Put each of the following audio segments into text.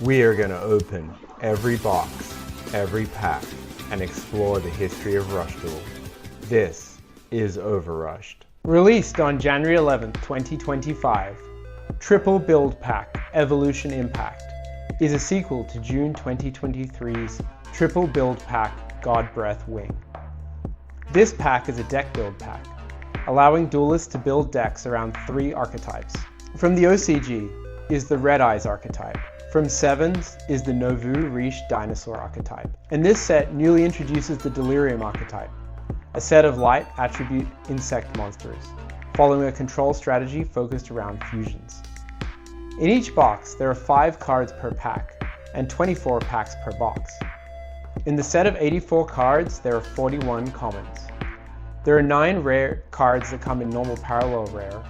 We are going to open every box, every pack, and explore the history of Rush Duel. This is OverRushed. Released on January 11th, 2025, Triple Build Pack Evolution Impact is a sequel to June 2023's Triple Build Pack Godbreath Wing. This pack is a deck build pack, allowing duelists to build decks around 3 archetypes. From the OCG is the Red Eyes archetype. From Sevens is the Nouveau Riche Dinosaur archetype. And this set newly introduces the Delirium archetype, a set of light attribute insect monsters, following a control strategy focused around fusions. In each box, there are 5 cards per pack, and 24 packs per box. In the set of 84 cards, there are 41 commons. There are 9 rare cards that come in normal parallel rare,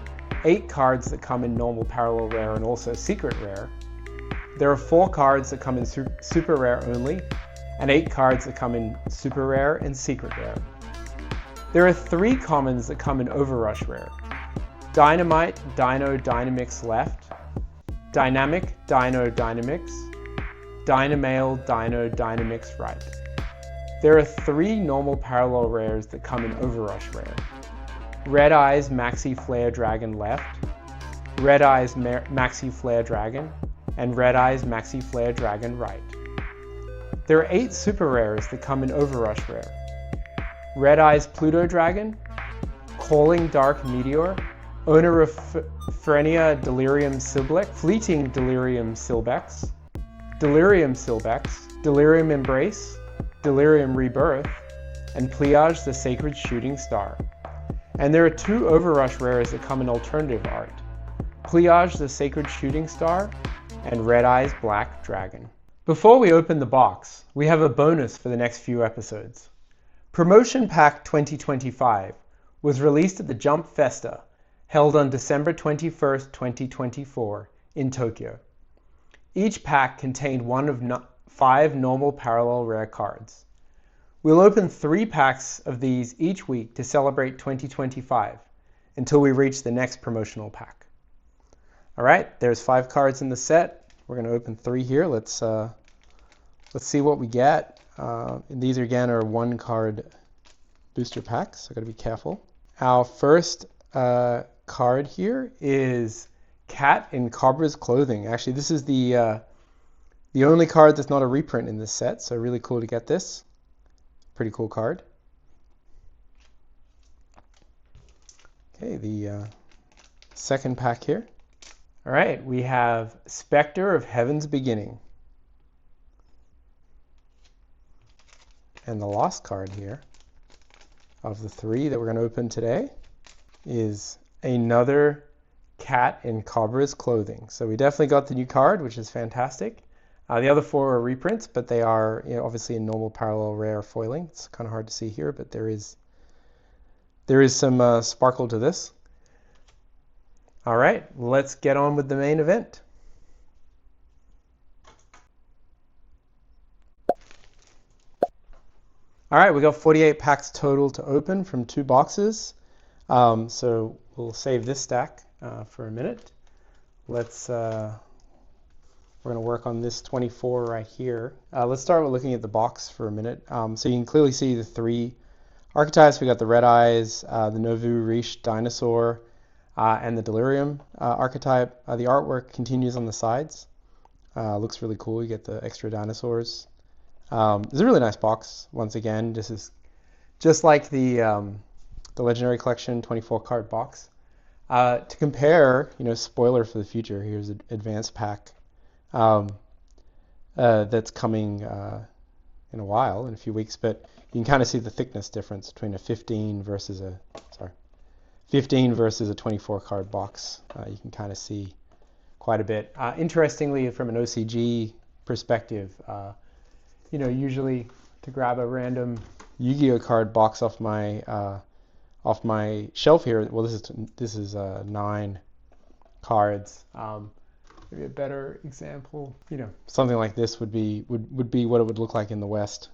8 cards that come in normal parallel rare and also secret rare. There are 4 cards that come in super rare only, and 8 cards that come in super rare and secret rare. There are 3 commons that come in OverRushed rare: Dynamite Dino Dynamix left, Dynamic Dino Dynamix, Dynamail Dino Dynamix right. There are 3 normal parallel rares that come in OverRushed rare: Red Eyes Maxi Flare Dragon left, Red Eyes Maxi Flare Dragon, and Red Eyes Maxi Flare Dragon right. There are 8 super rares that come in OverRushed rare: Red Eyes Pluto Dragon, Calling Dark Meteor, Owner of Frenia Delirium Silbex, Fleeting Delirium Silbex, Delirium Silbex, Delirium Embrace, Delirium Rebirth, and Pliage the Sacred Shooting Star. And there are 2 OverRushed rares that come in alternative art: Pliage the Sacred Shooting Star and Red Eyes Black Dragon. Before we open the box, we have a bonus for the next few episodes. Promotion Pack 2025 was released at the Jump Festa, held on December 21st, 2024 in Tokyo. Each pack contained one of 5 normal parallel rare cards. We'll open 3 packs of these each week to celebrate 2025 until we reach the next promotional pack. All right, there's 5 cards in the set. We're going to open 3 here. Let's see what we get. And these again are 1 card booster packs, so got to be careful. Our first card here is Cat in Cobra's Clothing. Actually, this is the only card that's not a reprint in this set, so really cool to get this. Pretty cool card. Okay, the second pack here. All right, we have Spectre of Heaven's Beginning. And the last card here of the 3 that we're going to open today is another Cat in Cobra's Clothing. So we definitely got the new card, which is fantastic. The other 4 are reprints, but they are obviously in normal parallel rare foiling. It's kind of hard to see here, but there is some sparkle to this. All right, let's get on with the main event. All right, we got 48 packs total to open from 2 boxes. So we'll save this stack for a minute. We're going to work on this 24 right here. Let's start with looking at the box for a minute. So you can clearly see the 3 archetypes. We got the Red Eyes, the Nouveau Riche Dinosaur, and the Delirium archetype. The artwork continues on the sides. Looks really cool. You get the extra dinosaurs. It's a really nice box. Once again, this is just like the Legendary Collection 24 card box. To compare, spoiler for the future, here's an advanced pack that's coming in a while, in a few weeks, but you can kind of see the thickness difference between a 15 versus a 24 card box. You can kind of see quite a bit. Interestingly, from an OCG perspective, usually to grab a random Yu-Gi-Oh card box off my shelf here. Well, this is 9 cards. Maybe a better example, something like this would be what it would look like in the West.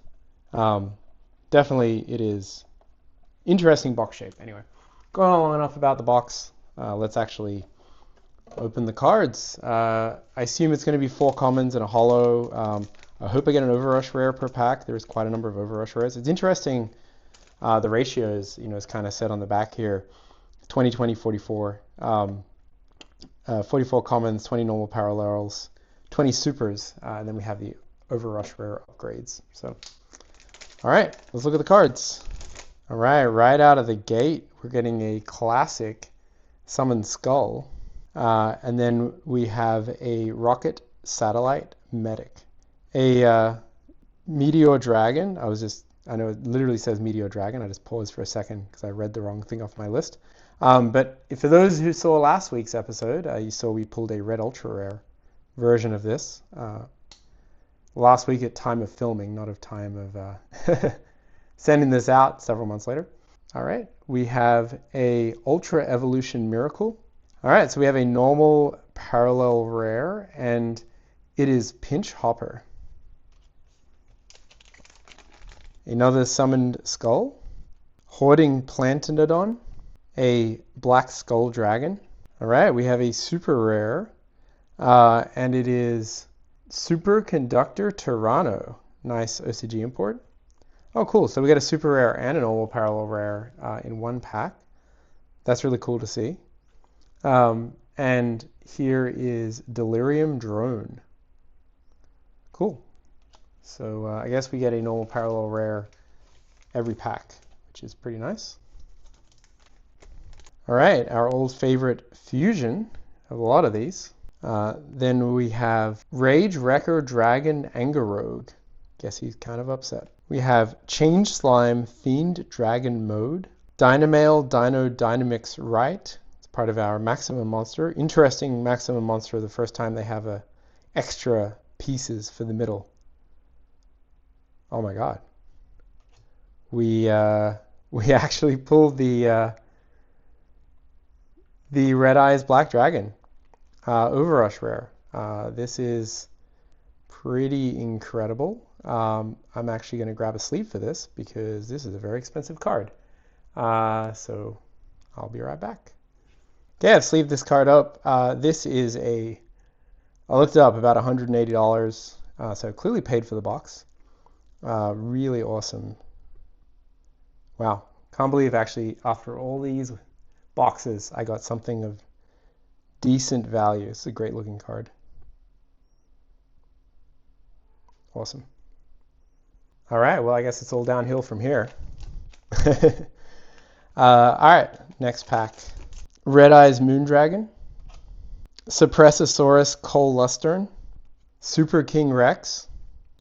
Definitely, it is interesting box shape. Anyway, going on long enough about the box. Let's actually open the cards. I assume it's going to be 4 commons and a holo. I hope I get an OverRushed rare per pack. There's quite a number of OverRushed rares. It's interesting, the ratios, is kind of set on the back here. 20, 20, 44. 44 commons, 20 normal parallels, 20 supers, and then we have the OverRushed rare upgrades. So, all right, let's look at the cards. All right out of the gate, we're getting a classic Summon Skull. And then we have a Rocket Satellite Medic. A Meteor Dragon. I know it literally says Meteor Dragon. I just paused for a second because I read the wrong thing off my list. But for those who saw last week's episode, you saw we pulled a Red Ultra Rare version of this. Last week at time of filming, not of time of sending this out several months later. All right, we have a Ultra Evolution Miracle. All right, so we have a normal parallel rare, and it is Pinch Hopper. Another Summoned Skull. Hoarding Plantodon. A Black Skull Dragon. All right, we have a super rare, and it is Superconductor Tyranno. Nice OCG import. Oh, cool. So we got a super rare and a normal parallel rare in one pack. That's really cool to see. And here is Delirium Drone. Cool. So I guess we get a normal parallel rare every pack, which is pretty nice. All right, our old favorite fusion of a lot of these. Then we have Rage Wrecker Dragon Anger Rogue. Guess he's kind of upset. We have Change Slime Fiend Dragon Mode. Dynamail Dino Dynamix Right. It's part of our Maximum Monster. Interesting Maximum Monster, the first time they have extra pieces for the middle. Oh my god. We actually pulled the Red Eyes Black Dragon OverRushed rare. This is pretty incredible. I'm actually going to grab a sleeve for this because this is a very expensive card. So I'll be right back. Okay, I've sleeved this card up. This is I looked it up, about $180. So clearly paid for the box. Really awesome. Wow. Can't believe actually after all these boxes, I got something of decent value. It's a great looking card. Awesome. All right, well, I guess it's all downhill from here. All right, next pack. Red Eyes Moondragon. Suppressosaurus Cole Lustern. Super King Rex.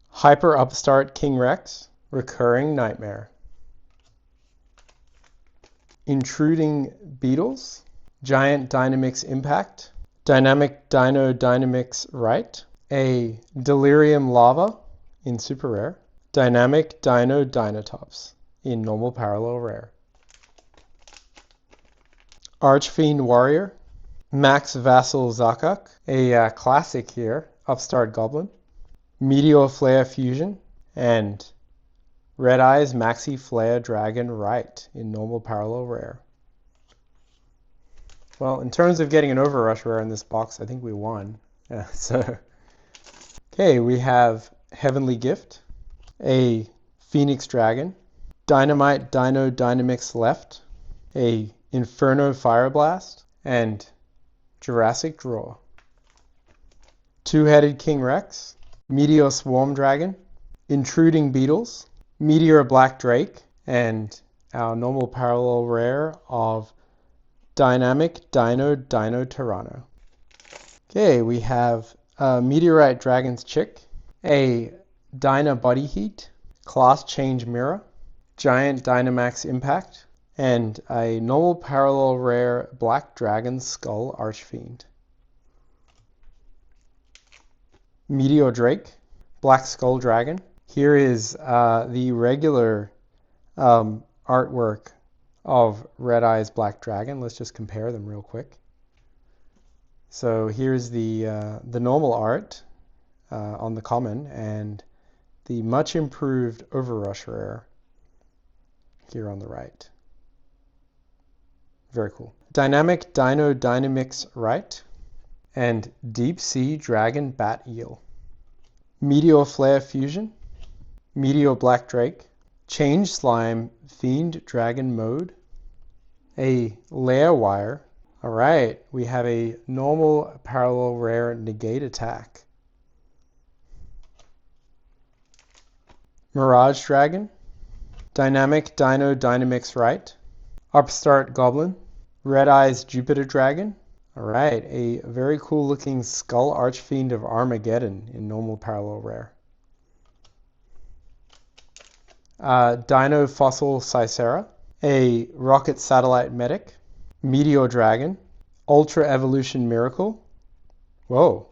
Hyper Upstart King Rex. Recurring Nightmare. Intruding Beetles. Giant Dynamix Impact. Dynamic Dino Dynamix Right. A Delirium Lava in Super Rare. Dynamic Dino Dinotops in Normal Parallel Rare. Archfiend Warrior. Max Vassal Zakuk. A classic here, Upstart Goblin. Meteor Flare Fusion. And Red Eyes Maxi Flare Dragon Right in Normal Parallel Rare. Well, in terms of getting an OverRushed rare in this box, I think we won. Yeah, okay, we have Heavenly Gift, a Phoenix Dragon, Dynamite Dino Dynamix Left, a Inferno Fire Blast, and Jurassic Draw. Two-Headed King Rex, Meteor Swarm Dragon, Intruding Beetles, Meteor Black Drake, and our normal parallel rare of Dynamic Dino Tyranno. Okay, we have Meteorite Dragon's Chick, a Dyna Body Heat, Class Change Mirror, Giant Dynamax Impact, and a normal parallel rare Black Dragon Skull Archfiend. Meteor Drake, Black Skull Dragon. Here is the regular artwork of Red Eyes Black Dragon. Let's just compare them real quick. So here's the normal art on the common and the much improved OverRushed rare here on the right. Very cool. Dynamic Dino Dynamix Right. and Deep Sea Dragon Bat Eel. Meteor Flare Fusion, Meteor Black Drake, Change Slime Fiend Dragon Mode, a Lair Wire. Alright, we have a normal parallel rare negate attack. Mirage Dragon, Dynamic Dino Dynamix Right, Upstart Goblin, Red Eyes Jupiter Dragon. Alright, a very cool looking Skull Archfiend of Armageddon in normal parallel rare. Dino Fossil Sicera, a Rocket Satellite Medic, Meteor Dragon, Ultra Evolution Miracle. Whoa,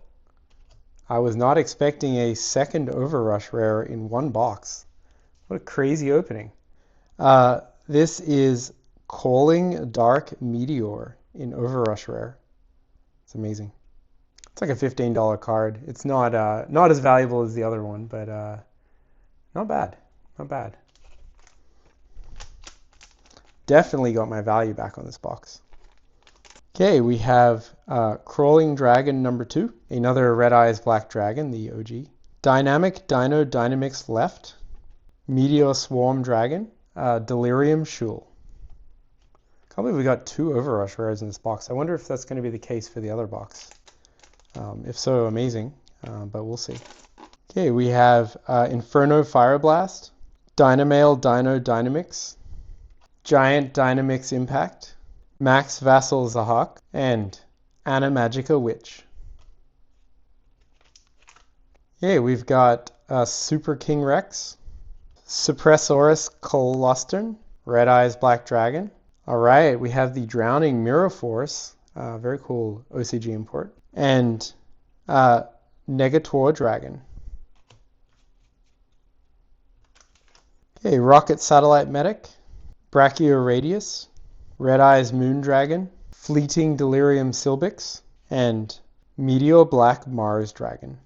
I was not expecting a second OverRushed rare in one box. What a crazy opening. This is Calling Dark Meteor in OverRushed rare. It's amazing. It's like a $15 card. It's not as valuable as the other one, but not bad. Not bad. Definitely got my value back on this box. Okay, we have Crawling Dragon number 2, another Red Eyes Black Dragon, the OG. Dynamic Dino Dynamix Left, Meteor Swarm Dragon, Delirium Shul. Can't believe we got 2 OverRushed rares in this box. I wonder if that's going to be the case for the other box. If so, amazing, but we'll see. Okay, we have Inferno Fire Blast, Dynamail Dino Dynamix, Giant Dynamix Impact, Max Vassal Zahak, and Animagica Witch. Okay, we've got Super King Rex, Suppressorus Colostern, Red Eyes Black Dragon. Alright, we have the Drowning Mirror Force, very cool OCG import, and Negator Dragon. Okay, Rocket Satellite Medic, Brachioradius, Red Eyes Moon Dragon, Fleeting Delirium Silbix, and Meteor Black Mars Dragon.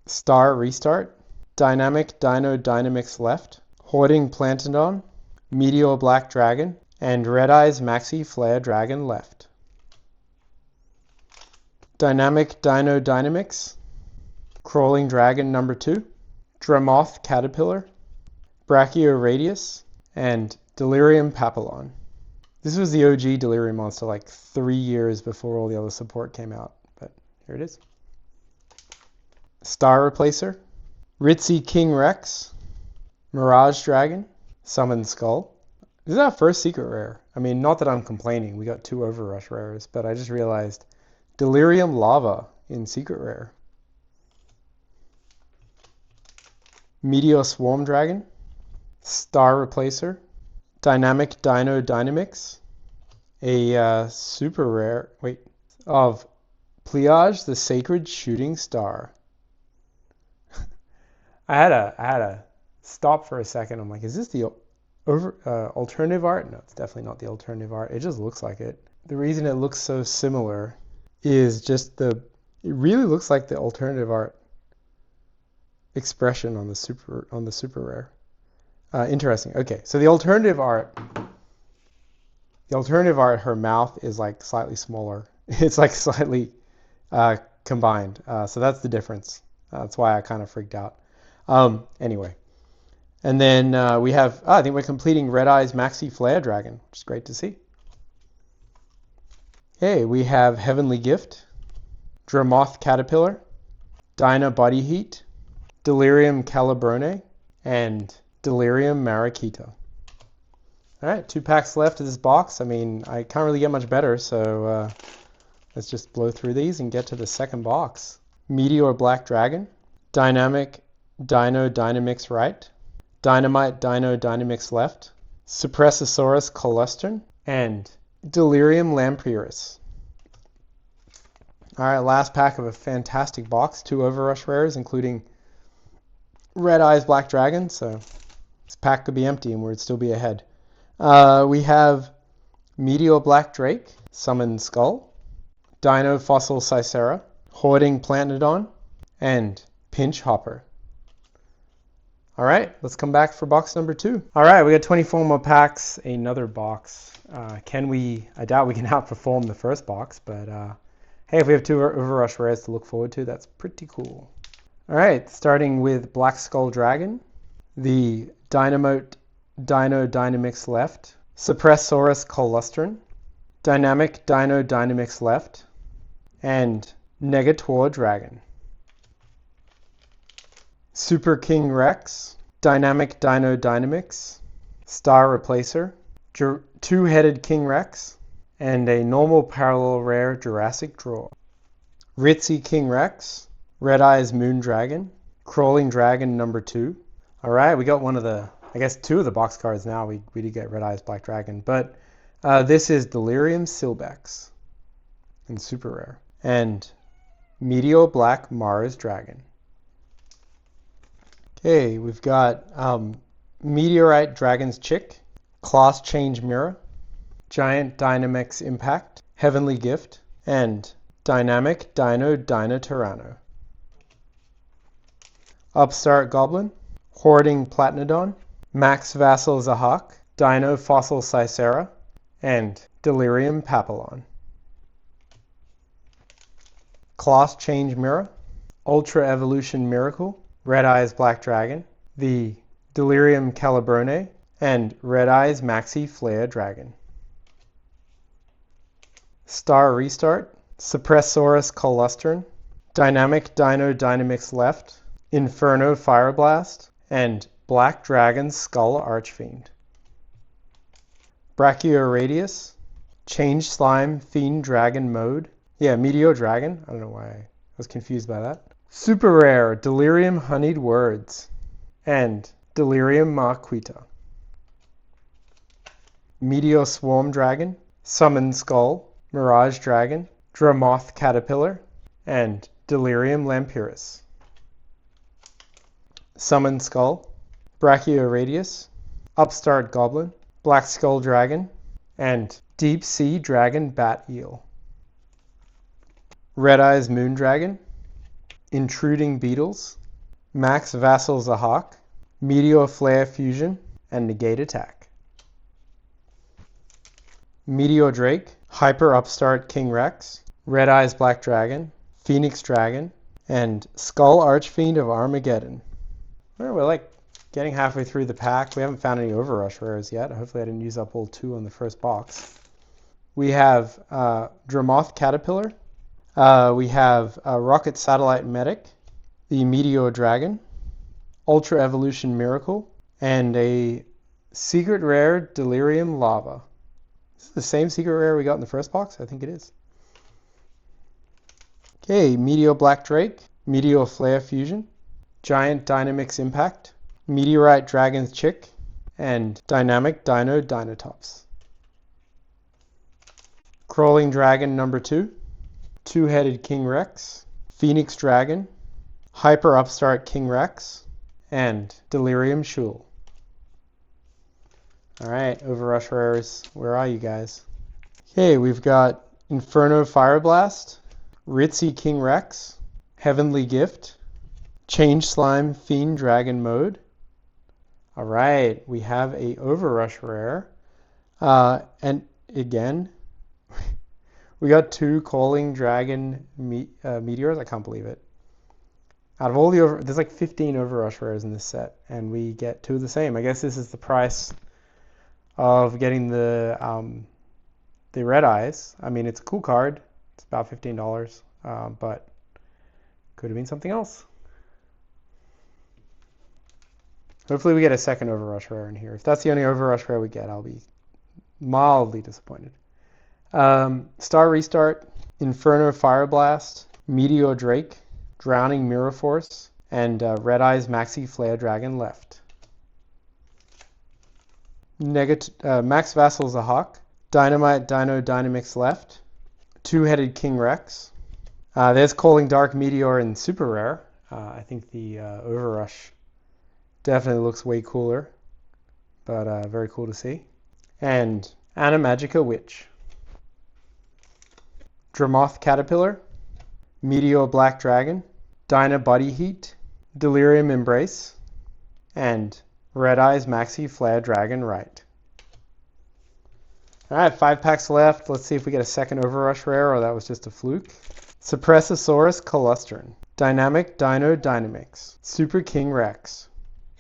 Star Restart, Dynamic Dino Dynamix Left, Hoarding Plantodon, Meteor Black Dragon, and Red Eyes Maxi Flare Dragon Left. Dynamic Dino Dynamix, Crawling Dragon number 2, Dramoth Caterpillar, Brachioradius, and Delirium Papillon. This was the OG Delirium monster like 3 years before all the other support came out, but here it is. Star Replacer, Ritzy King Rex, Mirage Dragon, Summon Skull. This is our first secret rare. I mean, not that I'm complaining, we got 2 OverRushed rares, but I just realized Delirium Lava in secret rare. Meteor Swarm Dragon, Star Replacer, Dynamic Dino Dynamix, a super rare, of Pliage the Sacred Shooting Star. I had a stop for a second. I'm like, is this the alternative art? No, it's definitely not the alternative art. It just looks like it. The reason it looks so similar is just it really looks like the alternative art expression on the super rare. Interesting. Okay, so the alternative art, her mouth is like slightly smaller. It's like slightly combined. So that's the difference. That's why I kind of freaked out. Anyway, and then we have, I think we're completing Red Eyes Maxi Flare Dragon, which is great to see. Okay, we have Heavenly Gift, Dramoth Caterpillar, Dyna Body Heat, Delirium Calabrone, and Delirium Mariquita. All right, 2 packs left of this box. I mean, I can't really get much better, so let's just blow through these and get to the second box. Meteor Black Dragon, Dynamic Dino Dynamix Right, Dynamite Dino Dynamix Left, Suppressosaurus Colostern, and Delirium Lampriorus. All right, last pack of a fantastic box. 2 OverRushed rares, including Red Eyes Black Dragon, so this pack could be empty and we'd still be ahead. We have Meteor Black Drake, Summon Skull, Dino Fossil Sicera, Hoarding Plantodon, and Pinch Hopper. All right, let's come back for box number 2. All right, we got 24 more packs, another box. I doubt we can outperform the first box, but hey, if we have two OverRushed rares to look forward to, that's pretty cool. All right, starting with Black Skull Dragon, the Dino Dynamix left, Suppressaurus Colostrum, Dynamic Dino Dynamix left, and Negator Dragon. Super King Rex, Dynamic Dino Dynamix, Star Replacer, Two-Headed King Rex, and a normal parallel rare Jurassic Draw. Ritzy King Rex, Red Eyes Moon Dragon, Crawling Dragon number 2. All right, we got one of the, I guess 2 of the box cards now. We did get Red Eyes Black Dragon, but this is Delirium Silbex, and super rare, and Meteor Black Mars Dragon. Okay, we've got Meteorite Dragon's Chick, Class Change Mirror, Giant Dynamix Impact, Heavenly Gift, and Dynamic Dino Tyranno. Upstart Goblin, Hoarding Platnodon, Max Vassal Zahak, Dino Fossil Sicera, and Delirium Papillon. Class Change Mirror, Ultra Evolution Miracle, Red Eyes Black Dragon, the Delirium Calabrone, and Red Eyes Maxi Flare Dragon. Star Restart, Suppressaurus Colostrum, Dynamic Dino Dynamix left, Inferno Fireblast, and Black Dragon Skull Archfiend. Brachioradius, Change Slime Fiend Dragon Mode. Yeah, Meteor Dragon. I don't know why I was confused by that. Super rare, Delirium Honeyed Words, and Delirium Marquita. Meteor Swarm Dragon, Summon Skull, Mirage Dragon, Dramoth Caterpillar, and Delirium Lampyris. Summon Skull, Brachioradius, Upstart Goblin, Black Skull Dragon, and Deep Sea Dragon Bat Eel. Red Eyes Moon Dragon, Intruding Beetles, Max Vassal Zahak, Meteor Flare Fusion, and Negate Attack. Meteor Drake, Hyper Upstart King Rex, Red Eyes Black Dragon, Phoenix Dragon, and Skull Archfiend of Armageddon. We're like getting halfway through the pack. We haven't found any OverRushed rares yet. Hopefully I didn't use up all 2 on the first box. We have Dramoth Caterpillar. We have Rocket Satellite Medic, the Meteor Dragon, Ultra Evolution Miracle, and a secret rare Delirium Lava. Is this the same secret rare we got in the first box? I think it is. Okay, Meteor Black Drake, Meteor Flare Fusion, Giant Dynamix Impact, Meteorite Dragon's Chick, and Dynamic Dino Dinotops. Crawling Dragon number 2, Two-Headed King Rex, Phoenix Dragon, Hyper Upstart King Rex, and Delirium Shul. Alright, OverRushed rares, where are you guys? Okay, we've got Inferno Fireblast, Ritzy King Rex, Heavenly Gift, Change Slime Fiend Dragon Mode. Alright, we have a OverRushed rare. And again, we got 2 Calling Dragon Meteors. I can't believe it. Out of all there's like 15 OverRushed rares in this set, and we get 2 of the same. I guess this is the price of getting the Red Eyes. I mean, it's a cool card. It's about $15, but could have been something else. Hopefully we get a second OverRushed rare in here. If that's the only OverRushed rare we get, I'll be mildly disappointed. Star Restart, Inferno Fireblast, Meteor Drake, Drowning Mirror Force, and Red Eyes Maxi Flare Dragon left. Max Vassal Zahak, Dynamite Dino Dynamix left, Two-Headed King Rex. There's Calling Dark Meteor in super rare. I think the OverRushed definitely looks way cooler, but very cool to see. And Animagica Witch. Dramoth Caterpillar, Meteor Black Dragon, Dyna Body Heat, Delirium Embrace, and Red Eyes Maxi Flare Dragon Right. All right, 5 packs left. Let's see if we get a second OverRush rare or that was just a fluke. Suppressosaurus colostrum, Dynamic Dino Dynamix, Super King Rex,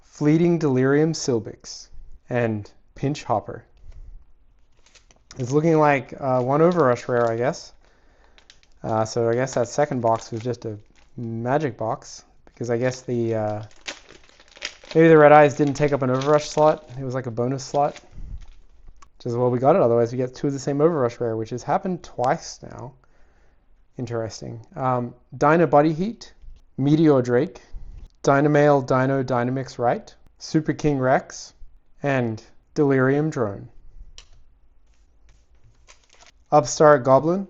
Fleeting Delirium Silbix, and Pinch Hopper. It's looking like one OverRush rare, I guess. So I guess that second box was just a magic box, because I guess the maybe the red eyes didn't take up an OverRush slot. It was like a bonus slot. Which is, well, we got it. Otherwise, we get 2 of the same OverRush rare, which has happened twice now. Interesting. Dino Body Heat, Meteor Drake, Dynamail Dino Dynamix Right, Super King Rex, and Delirium Drone. Upstart Goblin,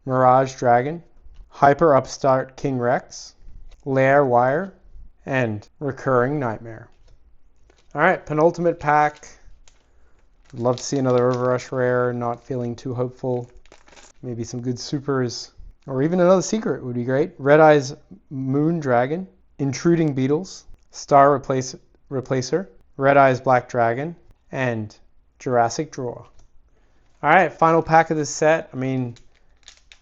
Mirage Dragon, Hyper Upstart King Rex, Lair Wire, and Recurring Nightmare. All right, penultimate pack. Would love to see another OverRush rare, not feeling too hopeful. Maybe some good supers, or even another secret would be great. Red Eyes Moon Dragon, Intruding Beetles, Star Replacer, Red Eyes Black Dragon, and Jurassic Draw. All right, final pack of this set. I mean,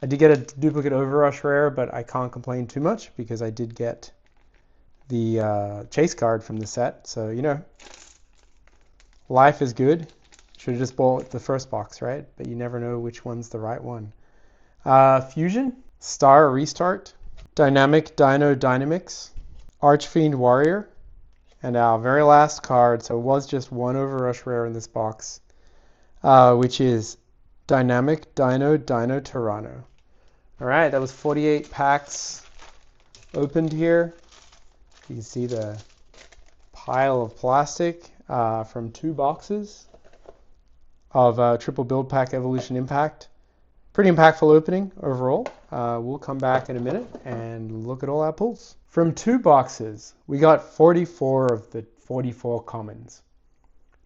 I did get a duplicate OverRush rare, but I can't complain too much because I did get the chase card from the set. So, you know, life is good. Should have just bought the first box, right? But you never know which one's the right one. Fusion, Star Restart, Dynamic Dino Dynamix, Archfiend Warrior, and our very last card, so it was just one OverRush rare in this box, which is Dynamic Dino Tyranno. All right, that was 48 packs opened here. You can see the pile of plastic from 2 boxes of Triple Build Pack Evolution Impact. Pretty impactful opening overall. We'll come back in a minute and look at all our pulls. From 2 boxes, we got 44 of the 44 commons,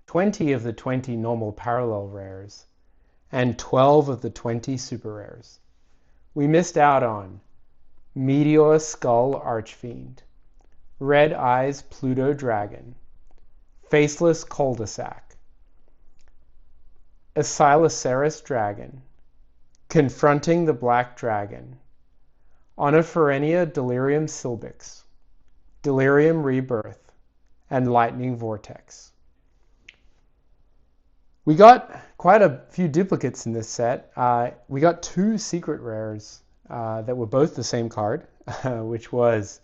20 of the 20 normal parallel rares, and 12 of the 20 super rares. We missed out on Meteor Skull Archfiend, Red Eyes Pluto Dragon, Faceless Cul-de-sac, Asiloceras Dragon, Confronting the Black Dragon, Onophrenia Delirium Silbix, Delirium Rebirth, and Lightning Vortex. We got quite a few duplicates in this set. We got 2 secret rares that were both the same card, which was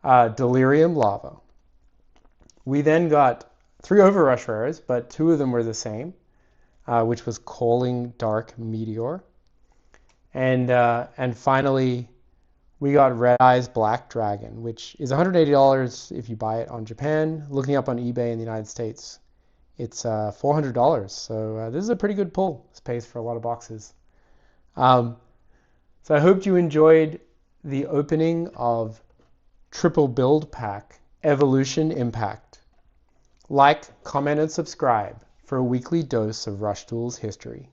Delirium Lava. We then got 3 OverRush rares, but 2 of them were the same, which was Calling Dark Meteor. And finally, we got Red Eyes Black Dragon, which is $180 if you buy it on Japan. Looking up on eBay in the United States, it's $400. So this is a pretty good pull. This pays for a lot of boxes. So I hope you enjoyed the opening of Triple Build Pack Evolution Impact. Like, comment, and subscribe for a weekly dose of Rush Duel's history.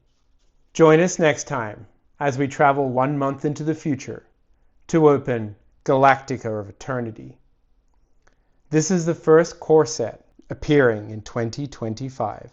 Join us next time as we travel 1 month into the future to open Galactica of Eternity. This is the first core set appearing in 2025.